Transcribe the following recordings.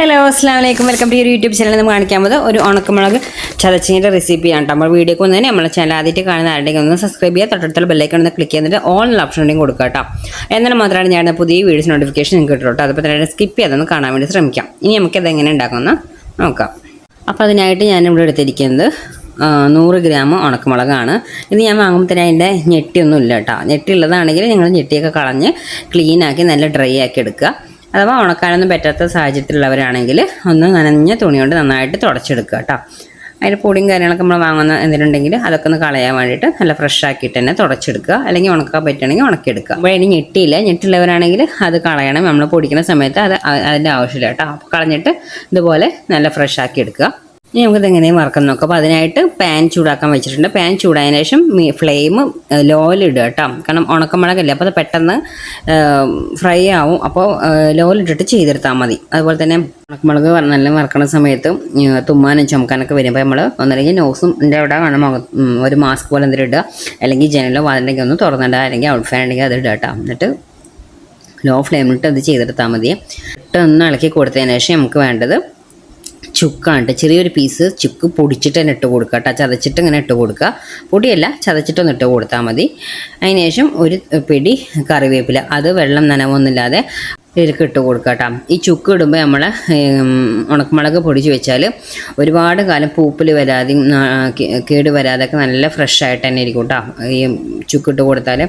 Hello അസ്സലാമലൈക്കും welcome to YouTube channel. നമ്മൾ കാണിക്കാൻ പോകുന്നത് ഒരു ഉണക്കമുളക് ചതച്ചിൻ്റെ റെസിപ്പിയാണ്. നമ്മൾ വീഡിയോക്ക് വന്നതിന് നമ്മളെ ചാനൽ ആദ്യമായിട്ട് കാണുന്ന ആരുടെയും ഒന്ന് സബ്സ്ക്രൈബ് ചെയ്യുക, തൊട്ടടുത്തുള്ള ബെല്ലൈക്കൺ ഒന്ന് ക്ലിക്ക് ചെയ്തിട്ട് ഓൾ ഓപ്ഷൻ ഉണ്ടെങ്കിൽ കൊടുക്കുക കേട്ടോ. എന്നാൽ മാത്രമാണ് ഞാൻ പുതിയ വീഡിയോസ് നോട്ടിഫിക്കേഷൻ നിങ്ങൾക്ക് കിട്ടും കേട്ടോ. അതുപോലെ തന്നെ സ്കിപ്പ് ചെയ്തൊന്ന് കാണാൻ വേണ്ടി ശ്രമിക്കാം. ഇനി നമുക്കത് എങ്ങനെ ഉണ്ടാക്കുമെന്ന് നോക്കാം. അപ്പോൾ അതിനായിട്ട് ഞാനിവിടെ എടുത്തിരിക്കുന്നത് 100 ഗ്രാം ഉണക്കമുളകാണ്. ഇത് ഞാൻ വാങ്ങുമ്പോൾ തന്നെ അതിൻ്റെ ഞെട്ടിയൊന്നും ഇല്ല കേട്ടോ. ഞെട്ടിയുള്ളതാണെങ്കിൽ നിങ്ങൾ ഞെട്ടിയൊക്കെ കളഞ്ഞ് ക്ലീനാക്കി നല്ല ഡ്രൈ ആക്കി എടുക്കുക. അഥവാ ഉണക്കാനൊന്നും പറ്റാത്ത സാഹചര്യത്തിലുള്ളവരാണെങ്കിൽ ഒന്ന് നനഞ്ഞ തുണി കൊണ്ട് നന്നായിട്ട് തുടച്ചെടുക്കുക കേട്ടോ. അതിൻ്റെ പൊടിയും കാര്യങ്ങളൊക്കെ നമ്മൾ വാങ്ങുന്ന എന്തിനുണ്ടെങ്കിൽ അതൊക്കെ ഒന്ന് കളയാൻ വേണ്ടിയിട്ട് നല്ല ഫ്രഷ് ആക്കിയിട്ട് തന്നെ തുടച്ചെടുക്കുക. അല്ലെങ്കിൽ ഉണക്കാൻ പറ്റുകയാണെങ്കിൽ ഉണക്കിയെടുക്കുക. അപ്പോൾ അതിന് ഞെട്ടിയുള്ളവരാണെങ്കിൽ അത് കളയണം. നമ്മൾ പൊടിക്കുന്ന സമയത്ത് അതിൻ്റെ ആവശ്യമില്ല കേട്ടോ. അപ്പോൾ കളഞ്ഞിട്ട് ഇതുപോലെ നല്ല ഫ്രഷ് ആക്കി എടുക്കുക. ഇനി നമുക്കിത് എങ്ങനെയും വറക്കാൻ നോക്കാം. അപ്പോൾ അതിനായിട്ട് പാൻ ചൂടാക്കാൻ വെച്ചിട്ടുണ്ട്. പാൻ ചൂടായതിനു ശേഷം ഫ്ലെയിം ലോയിലിടുക കേട്ടോ. കാരണം ഉണക്കമുളകല്ലേ, അപ്പോൾ അത് പെട്ടെന്ന് ഫ്രൈ ആവും. അപ്പോൾ ലോയിലിട്ടിട്ട് ചെയ്തെടുത്താൽ മതി. അതുപോലെ തന്നെ ഉണക്കമുളക് നല്ല വറക്കണ സമയത്ത് തുമ്മാനും ചുമക്കാനൊക്കെ വരുമ്പോൾ നമ്മൾ ഒന്നല്ലെങ്കിൽ നോസും അവിടെ വേണം ഒരു മാസ്ക് പോലെ എന്തെങ്കിലും ഇടുക, അല്ലെങ്കിൽ ജനലോ വാതിലെങ്കിൽ ഒന്ന് തുറന്നിടുക, അല്ലെങ്കിൽ ഔട്ട് ഫാൻ ഉണ്ടെങ്കിൽ അത് ഇടുക കേട്ടോ. എന്നിട്ട് ലോ ഫ്ലെയിമിലിട്ട് അത് ചെയ്തെടുത്താൽ മതി. ഒന്ന് ഇളക്കി കൊടുത്തതിന് ശേഷം നമുക്ക് വേണ്ടത് ചുക്കാണ്. ചെറിയൊരു പീസ് ചുക്ക് പൊടിച്ചിട്ട് തന്നെ ഇട്ട് കൊടുക്കുക കേട്ടോ. ചതച്ചിട്ട് ഇങ്ങനെ ഇട്ട് കൊടുക്കുക. പൊടിയല്ല, ചതച്ചിട്ടൊന്ന് ഇട്ട് കൊടുത്താൽ മതി. അതിന് ശേഷം ഒരു പിടി കറിവേപ്പില, അത് വെള്ളം നനവൊന്നുമില്ലാതെ ഇതിലേക്ക് ഇട്ട് കൊടുക്കുക കേട്ടോ. ഈ ചുക്ക് ഇടുമ്പോൾ നമ്മൾ ഉണക്കമുളക് പൊടിച്ച് വെച്ചാൽ ഒരുപാട് കാലം പൂപ്പിൽ വരാതെയും കേട് വരാതെയൊക്കെ നല്ല ഫ്രഷ് ആയിട്ട് തന്നെ ഇരിക്കും കേട്ടോ. ഈ ചുക്കിട്ട് കൊടുത്താൽ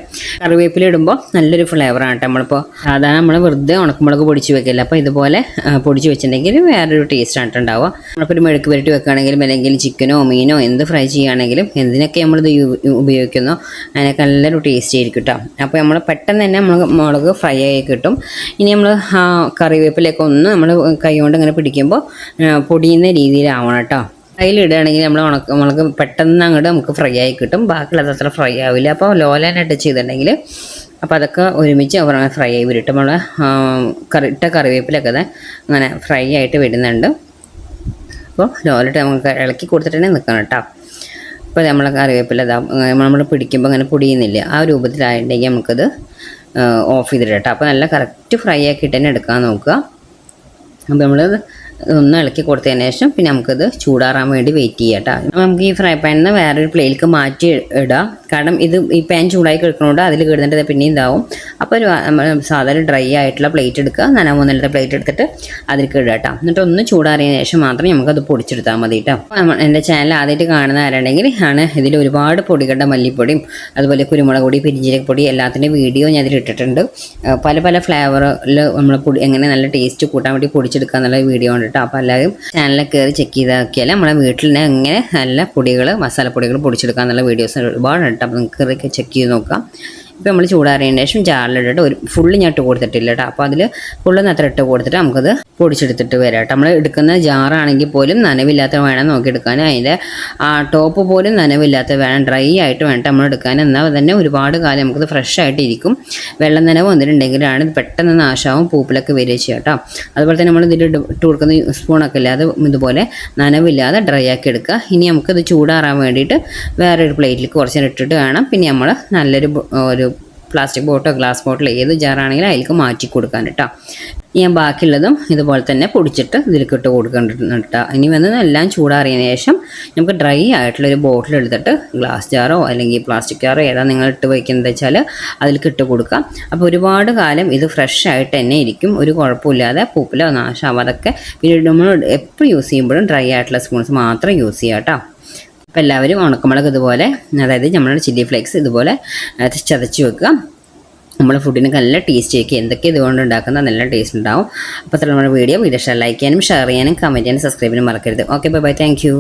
കറിവേപ്പില ഇടുമ്പോൾ നല്ലൊരു ഫ്ലേവറാണ് കേട്ടോ. നമ്മളിപ്പോൾ സാധാരണ നമ്മൾ വെറുതെ ഉണക്കമുളക് പൊടിച്ച് വെക്കില്ല. അപ്പോൾ ഇതുപോലെ പൊടിച്ച് വെച്ചിട്ടുണ്ടെങ്കിൽ വേറൊരു ടേസ്റ്റാണ് ഉണ്ടാവുക. നമ്മളിപ്പോൾ ഒരു മെഴുക്ക് പുരട്ടി വെക്കുകയാണെങ്കിലും അല്ലെങ്കിൽ ചിക്കനോ മീനോ എന്ത് ഫ്രൈ ചെയ്യുകയാണെങ്കിലും എന്തിനൊക്കെ നമ്മളിത് ഉപയോഗിക്കുന്നോ അതിനൊക്കെ നല്ലൊരു ടേസ്റ്റ് ആയിരിക്കും കേട്ടോ. അപ്പോൾ നമ്മൾ പെട്ടെന്ന് തന്നെ മുളക് ഫ്രൈ ആയി കിട്ടും. ഇനി നമ്മൾ കറിവേപ്പിലൊക്കെ ഒന്ന് നമ്മൾ കൈ കൊണ്ട് ഇങ്ങനെ പിടിക്കുമ്പോൾ പൊടിയുന്ന രീതിയിലാവണം കേട്ടോ. കയ്യിലിടുകയാണെങ്കിൽ നമ്മൾ ഉണക്കമുളക് പെട്ടെന്ന് അങ്ങോട്ട് നമുക്ക് ഫ്രൈ ആയി കിട്ടും. ബാക്കിയുള്ളത് അത്ര ഫ്രൈ ആവില്ല. അപ്പോൾ ലോലാനായിട്ട് ചെയ്തിട്ടുണ്ടെങ്കിൽ അപ്പോൾ അതൊക്കെ ഒരുമിച്ച് ഫ്രൈ ആയി വരും. നമ്മൾ ഇട്ട കറിവേപ്പിലൊക്കെ അങ്ങനെ ഫ്രൈ ആയിട്ട് വരുന്നുണ്ട്. അപ്പോൾ ലോലിട്ട് നമുക്ക് ഇളക്കി കൊടുത്തിട്ട് തന്നെ നിൽക്കണം കേട്ടോ. അപ്പോൾ നമ്മൾ കറിവേപ്പില നമ്മൾ പിടിക്കുമ്പോൾ അങ്ങനെ പൊടിയുന്നില്ല. ആ രൂപത്തിലായിട്ടുണ്ടെങ്കിൽ നമുക്കത് ഓഫ് ചെയ്തിട്ട് കേട്ടോ. അപ്പോൾ നല്ല കറക്റ്റ് ഫ്രൈ ആക്കിയിട്ട് തന്നെ എടുക്കാൻ നോക്കുക. അപ്പോൾ നമ്മൾ ഒന്ന് ഇളക്കി കൊടുത്തതിന് ശേഷം പിന്നെ നമുക്കത് ചൂടാറാൻ വേണ്ടി വെയിറ്റ് ചെയ്യാം കേട്ടോ. നമുക്ക് ഈ ഫ്രൈ പാനിൽ നിന്ന് വേറൊരു പ്ലേറ്റിലേക്ക് മാറ്റി ഇടാം. കാരണം ഈ പാൻ ചൂടായി കിടക്കുന്നതുകൊണ്ട് അതിൽ കിടന്നിട്ട് പിന്നെ ഇതാവും. അപ്പോൾ ഒരു സാധാരണ ഡ്രൈ ആയിട്ടുള്ള പ്ലേറ്റ് എടുക്കുക, നനമൊന്നുമില്ലാത്ത പ്ലേറ്റ് എടുത്തിട്ട് അതിലേക്ക് ഇടുക കേട്ടോ. എന്നിട്ട് ഒന്ന് ചൂടാറിയതിന് ശേഷം മാത്രം നമുക്കത് പൊടിച്ചെടുത്താൽ മതി കേട്ടോ. എൻ്റെ ചാനൽ ആദ്യമായിട്ട് കാണുന്ന ആരുണ്ടെങ്കിൽ ഇതിൽ ഒരുപാട് പൊടികളുടെ മല്ലിപ്പൊടിയും അതുപോലെ കുരുമുളക് പൊടി, പെരിഞ്ജീരകപ്പൊടി എല്ലാത്തിൻ്റെയും വീഡിയോ ഞാൻ ഇതിൽ ഇട്ടിട്ടുണ്ട്. പല ഫ്ലേവറിൽ നമ്മൾ എങ്ങനെ നല്ല ടേസ്റ്റ് കൂട്ടാൻ വേണ്ടി പൊടിച്ചെടുക്കുക എന്നുള്ള വീഡിയോ ഉണ്ട് കേട്ടോ. അപ്പോൾ എല്ലാവരും ചാനലിൽ കയറി ചെക്ക് ചെയ്താക്കിയാൽ നമ്മളെ വീട്ടിൽ തന്നെ എങ്ങനെ നല്ല പൊടികൾ മസാലപ്പൊടികൾ പൊടിച്ചെടുക്കുക എന്നുള്ള വീഡിയോസ് ഒരുപാട് ഉണ്ട്. അപ്പോൾ നിങ്ങൾക്ക് കയറി ചെക്ക് ചെയ്ത് നോക്കാം. ഇപ്പോൾ നമ്മൾ ചൂടാറിയതിന് ശേഷം ജാറിലിട്ടിട്ട് ഒരു ഫുള്ള് ഞാൻ ഇട്ട് കൊടുത്തിട്ടില്ല കേട്ടോ. അപ്പോൾ അതിൽ ഫുള്ള് അത്ര ഇട്ട് കൊടുത്തിട്ട് നമുക്കത് പൊടിച്ചെടുത്തിട്ട് വരാം കേട്ടോ. നമ്മൾ എടുക്കുന്ന ജാറാണെങ്കിൽ പോലും നനവില്ലാത്ത വേണം നോക്കിയെടുക്കാൻ. അതിൻ്റെ ടോപ്പ് പോലും നനവില്ലാത്ത വേണം, ഡ്രൈ ആയിട്ട് വേണം നമ്മൾ എടുക്കാൻ. എന്നാൽ തന്നെ ഒരുപാട് കാലം നമുക്കത് ഫ്രഷ് ആയിട്ട് ഇരിക്കും. വെള്ളം നനവ് വന്നിട്ടുണ്ടെങ്കിലാണ് ഇത് പെട്ടെന്ന് നാശമാവും, പൂപ്പിലൊക്കെ വരിക ചെയ്യുക കേട്ടോ. അതുപോലെ തന്നെ നമ്മൾ ഇതിൽ ഇട്ട് കൊടുക്കുന്ന സ്പൂണൊക്കെ ഇല്ല, അത് ഇതുപോലെ നനവില്ലാതെ ഡ്രൈ ആക്കി എടുക്കുക. ഇനി നമുക്കത് ചൂടാറാൻ വേണ്ടിയിട്ട് വേറൊരു പ്ലേറ്റിലേക്ക് കുറച്ച് നേരം ഇട്ടിട്ട് വേണം പിന്നെ നമ്മൾ നല്ലൊരു പ്ലാസ്റ്റിക് ബോട്ടോ ഗ്ലാസ് ബോട്ടിലോ ഏത് ജാറാണെങ്കിലും അതിലേക്ക് മാറ്റി കൊടുക്കാൻ കേട്ടോ. ഞാൻ ബാക്കിയുള്ളതും ഇതുപോലെ തന്നെ പൊടിച്ചിട്ട് ഇതിലേക്ക് ഇട്ട് കൊടുക്കേണ്ടിട്ടുണ്ട് കേട്ടോ. ഇനി എല്ലാം ചൂടാറിയതിന് ശേഷം നമുക്ക് ഡ്രൈ ആയിട്ടുള്ളൊരു ബോട്ടിൽ എടുത്തിട്ട് ഗ്ലാസ് ജാറോ അല്ലെങ്കിൽ പ്ലാസ്റ്റിക് ജാറോ ഏതാ നിങ്ങൾ ഇട്ട് വയ്ക്കുന്നത് വെച്ചാൽ അതിലേക്ക് ഇട്ട് കൊടുക്കാം. അപ്പോൾ ഒരുപാട് കാലം ഇത് ഫ്രഷ് ആയിട്ട് തന്നെ ഇരിക്കും, ഒരു കുഴപ്പമില്ലാതെ പൂപ്പിലോ നാശാവാതൊക്കെ. പിന്നെ നമ്മൾ എപ്പോൾ യൂസ് ചെയ്യുമ്പോഴും ഡ്രൈ ആയിട്ടുള്ള സ്പൂൺസ് മാത്രം യൂസ് ചെയ്യാം കേട്ടോ. അപ്പോൾ എല്ലാവരും ഉണക്കമുളക് ഇതുപോലെ, അതായത് നമ്മളുടെ ചില്ലി ഫ്ലേക്സ് ഇതുപോലെ ചതച്ച് വെക്കുക. നമ്മുടെ ഫുഡിന് നല്ല ടേസ്റ്റ് ആയിരിക്കും. എന്തൊക്കെ ഇതുകൊണ്ട് ഉണ്ടാക്കുന്ന നല്ല ടേസ്റ്റ് ഉണ്ടാവും. അപ്പോൾ അത്ര നമ്മുടെ വീഡിയോ ലൈക്ക് ചെയ്യാനും ഷെയർ ചെയ്യാനും കമൻറ്റ് ചെയ്യാനും സബ്സ്ക്രൈബ് ചെയ്യാനും മറക്കരുത്. Okay, bye, thank U.